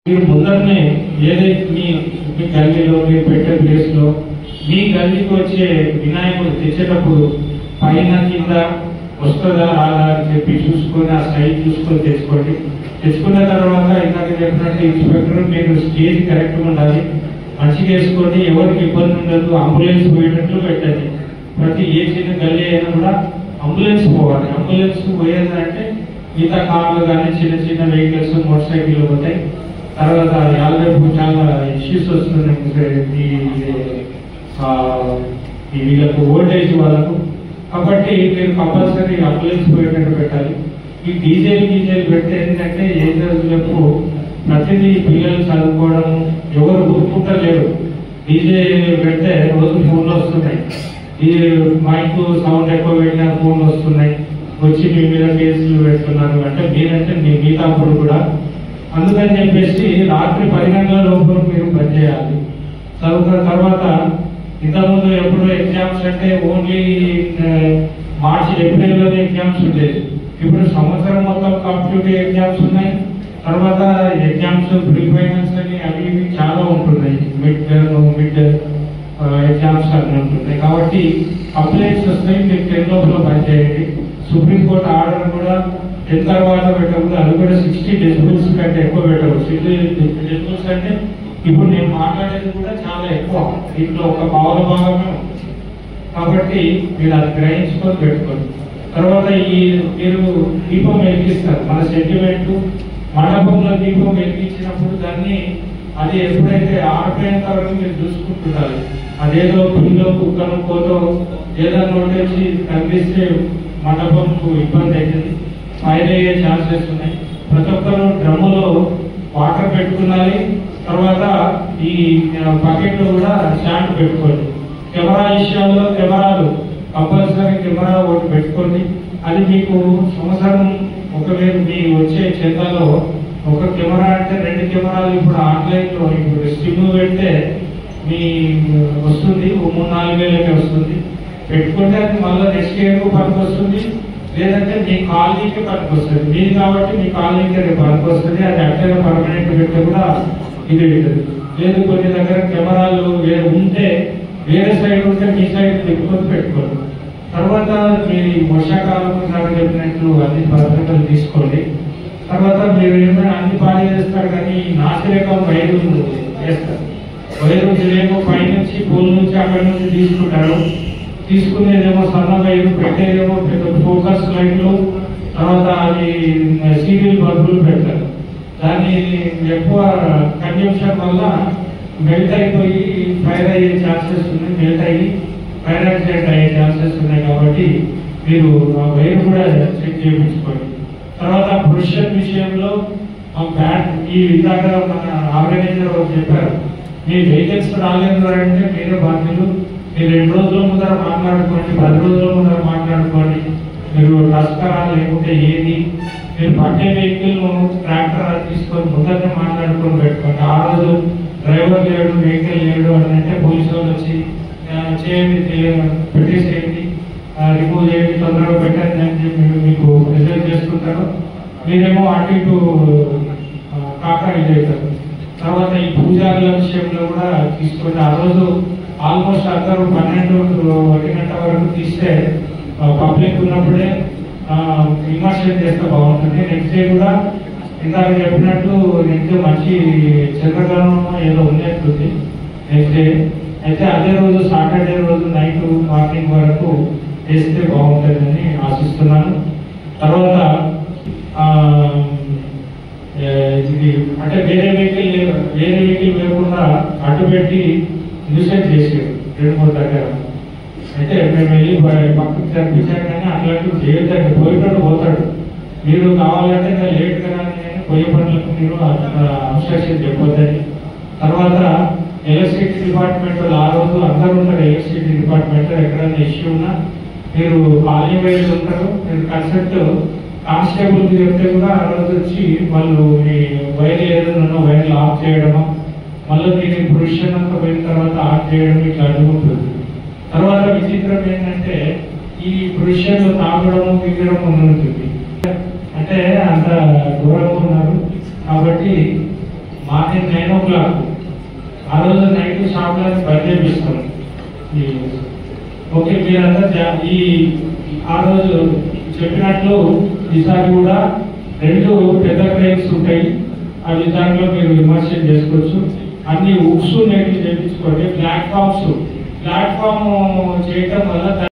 మీరు ముందరనే ఏదైతే మీ గల్లీలో మీరు పెట్టే ప్లేస్లో మీ గల్లీకి వచ్చే వినాయకుడు తెచ్చేటప్పుడు పైన కింద వస్తుందా రాదా అని చెప్పి చూసుకొని ఆ సైజ్ చూసుకొని తెచ్చుకోండి. తెచ్చుకున్న తర్వాత ఇందాక చెప్పినట్టు ఇన్స్పెక్టర్ మీరు స్టేజ్ కరెక్ట్గా ఉండాలి, మంచిగా వేసుకొని ఎవరికి ఇబ్బంది ఉండదు, అంబులెన్స్ పోయేటట్లు పెట్టండి. ప్రతి ఏ చిన్న గల్లీ అయినా కూడా అంబులెన్స్ పోవాలి. అంబులెన్స్ పోయేదంటే మిగతా కార్లు కానీ చిన్న చిన్న వెహికల్స్ మోటార్ సైకిల్ పోతాయి. తర్వాత యాభైపు చాలా ఇష్యూస్ వస్తున్నాయి ఈ వీళ్ళకు ఓల్డేజ్ వాళ్ళకు. కాబట్టి మీరు కంపల్సరీ అంబులెన్స్ పోయేటట్టు పెట్టాలి. ఈ డీజేలు పెడితే ఏంటంటే ఏ రోజులకు ప్రతిదీ పిల్లలు చదువుకోవడము ఎవరు ఊరుకుంటలేరు. డీజే పెడితే రోజు ఫోన్లు వస్తున్నాయి, ఈ మైక్ సౌండ్ ఎక్కువ పెట్టిన ఫోన్లు వస్తున్నాయి, వచ్చి మీ మీద కేసులు పెడుతున్నారు. అంటే మీరంటే మీ తప్పుడు కూడా. అందుకని చెప్పేసి రాత్రి 10 గంటల లోపల మీరు పని చేయాలి. చదువుకున్న తర్వాత ఇంతకుముందు ఎప్పుడు ఎగ్జామ్స్ అంటే ఓన్లీ మార్చి ఏప్రిల్లోనే ఎగ్జామ్స్ ఉండేది. ఇప్పుడు సంవత్సరం మొత్తం కాంపిటేటివ్ ఎగ్జామ్స్ ఉన్నాయి. తర్వాత ఎగ్జామ్స్ ప్రీ ఫైనల్స్ అని అవి ఇవి చాలా ఉంటున్నాయి. మిడ్ ఎగ్జామ్స్ అన్నీ ఉంటున్నాయి. కాబట్టి కంప్లైంట్స్ వస్తాయి. మీరు 10 లోపల పనిచేయండి. సుప్రీంకోర్టు ఆర్డర్ కూడా 10 తర్వాత పెట్టకూడదు. అది కూడా 60 డెసిబుల్స్ కంటే ఎక్కువ పెట్టకూడదు. 60 డెసిబుల్స్ అంటే ఇప్పుడు నేను మాట్లాడేది కూడా చాలా ఎక్కువ, దీంట్లో ఒక పావుల భాగమే ఉంది. కాబట్టి మీరు అది గ్రహించుకొని పెట్టుకోండి. తర్వాత మీరు దీపం వెలిగిస్తారు. మన సెంటిమెంట్ మండపంలో దీపం వెలిగించినప్పుడు దాన్ని అది ఎప్పుడైతే ఆరిపోయేంత వరకు మీరు చూసుకుంటున్నారు. అదేదో పిల్లో కుక్కను పోతో ఏదైనా నోటేసి కనిపిస్తే మండపంకు ఇబ్బంది అవుతుంది, ఫైర్ అయ్యే ఛాన్సెస్ ఉన్నాయి. ప్రతి ఒక్కరు డ్రమ్ములో వాటర్ పెట్టుకున్నది. తర్వాత ఈ బకెట్లో కూడా శాంట్ పెట్టుకోండి. కెమెరా విషయాల్లో కెమెరాలు కంపల్సరీ కెమెరా ఒకటి పెట్టుకోండి. అది మీకు సంవత్సరం ఒకవేళ మీ వచ్చే చందాలో ఒక కెమెరా అంటే 2 కెమెరాలు ఇప్పుడు ఆన్లైన్లో ఇప్పుడు స్టిమ్ పెడితే మీ వస్తుంది 3-4 వేలకే వస్తుంది. పెట్టుకుంటే అది మళ్ళీ నెక్స్ట్ ఇయర్కు పనికి వస్తుంది, లేదంటే మీ కాలనీకి పనికి వస్తుంది. మీది కాబట్టి మీ కాలనీకి అది పనికి వస్తుంది. అది అట్లనే పర్మనెంట్ పెడితే కూడా ఇది ఉంటుంది. లేదు కొన్ని దగ్గర కెమెరాలు ఉంటే వేరే సైడ్ ఉంటే మీ సైడ్ తిప్పుకొని పెట్టుకోండి. తర్వాత మీరు వర్షాకాలం చెప్పినట్లు అన్ని భద్రతలు తీసుకోండి. తర్వాత మీరు ఏమైనా అన్ని పాలు చేస్తారు కానీ నాసిరకం వైరు చేస్తారు. వైరు ఏమో పైనుంచి పూల నుంచి అక్కడి నుంచి తీసుకుంటారు. తీసుకునేదేమో సన్న వైరు, పెట్టేదేమో పెద్ద ఫోకస్ లైట్లు, తర్వాత అది సీరియల్ బల్బులు పెడతారు. దాన్ని ఎక్కువ కన్జంప్షన్ వల్ల మెల్ట్ అయిపోయి ఫైర్ అయ్యే ఛాన్సెస్ ఉన్నాయి. మెల్ట్ అయ్యి ఫైర్ యాక్సిడెంట్ అయ్యే ఛాన్సెస్ ఉన్నాయి. కాబట్టి మీరు ఆ వైర్ కూడా చెక్ చేయించుకోండి. తర్వాత ప్రొఫెషన్ విషయంలో ఈ విధంగా మన ఆర్గనైజర్ చెప్పారు, మీ వెహికల్స్ రాలేదు అంటే మీరే బాధ్యులు. మీరు 2 రోజుల ముందర మాట్లాడుకోండి, 10 రోజుల ముందర మాట్లాడుకోండి. మీరు టస్కరా లేకుంటే ఏది మీరు పట్టే వెహికల్ ట్రాక్టర్ తీసుకొని ముందరనే మాట్లాడుకొని పెట్టుకోండి. ఆ రోజు డ్రైవర్ లేడు, వెహికల్ లేడు అని అంటే పోలీసు వాళ్ళు వచ్చి చేయండి, పెట్టేసేయండి, రిమూవ్ చేయండి, తొందరగా పెట్టండి అని చెప్పి మీకు రిజర్వ్ చేసుకుంటారు. మీరేమో అటు ఇటు కాకాయి చేస్తారు. తర్వాత ఈ పూజారుల విషయంలో కూడా తీసుకొని ఆ రోజు ఆల్మోస్ట్ అందరూ 12-1 గంట వరకు తీస్తే పబ్లిక్ ఉన్నప్పుడే విమర్శనం చేస్తే బాగుంటుంది. నెక్స్ట్ డే కూడా ఇందాక చెప్పినట్టు నెక్స్ట్ డే మంచి చంద్రగ్రహణం ఏదో ఉన్నట్టుంది నెక్స్ట్ డే. అయితే అదే రోజు సాటర్డే రోజు నైట్ మార్నింగ్ వరకు చేస్తే బాగుంటుందని ఆశిస్తున్నాను. తర్వాత ఇది అంటే వేరే వెహికల్ లేకుండా అడ్డు పెట్టి న్యూసెన్స్ చేసారు 2-3 దగ్గర. అయితే మేము వెళ్ళి పక్కకు చనిపించారు కానీ అట్లాంటివి చేయొద్దండి. పోయేటట్టు పోతాడు. మీరు కావాలంటే లేట్ కదా పోయే పనులకు మీరు అబ్స్ట్రక్షన్ చెప్పొద్దని. తర్వాత ఎలక్ట్రిసిటీ డిపార్ట్మెంట్ ఆ రోజు అందరూ ఉంటారు. ఎలక్ట్రిసిటీ డిపార్ట్మెంట్ ఎక్కడైనా ఇష్యూ ఉన్నా మీరు కాలనీ వైర్లు ఉంటారు. మీరు కన్సల్ట్ కానిస్టేబుల్కి చెప్తే కూడా ఆ రోజు వచ్చి వాళ్ళు మీ వైర్లు ఏదైనా వైర్లు ఆఫ్ చేయడము, మళ్ళీ దీని ప్రొవిజన్ అంతా పోయిన తర్వాత ఆఫ్ చేయడం ఇట్లా అడ్డుకుంటుంది. తర్వాత విచిత్రం ఏంటంటే ఈ ప్రొవిజన్లో తాగడము దిగడం ఉంటుంది. అంటే అంత దూరంగా ఉన్నారు కాబట్టి మార్నింగ్ 9 o'clock. ఆ రోజు నైట్ షాప్లను బంద్ చేపిస్తాం. ఓకే, మీరంతా ఆ రోజు చెప్పినట్లు ఈసారి కూడా 2 పెద్ద క్రెయిన్స్ ఉంటాయి. అవి దాంట్లో మీరు విమర్శలు చేసుకోవచ్చు. అన్ని ఉక్స్ నేటి చేయించుకోండి. ప్లాట్ఫామ్ చేయటం వల్ల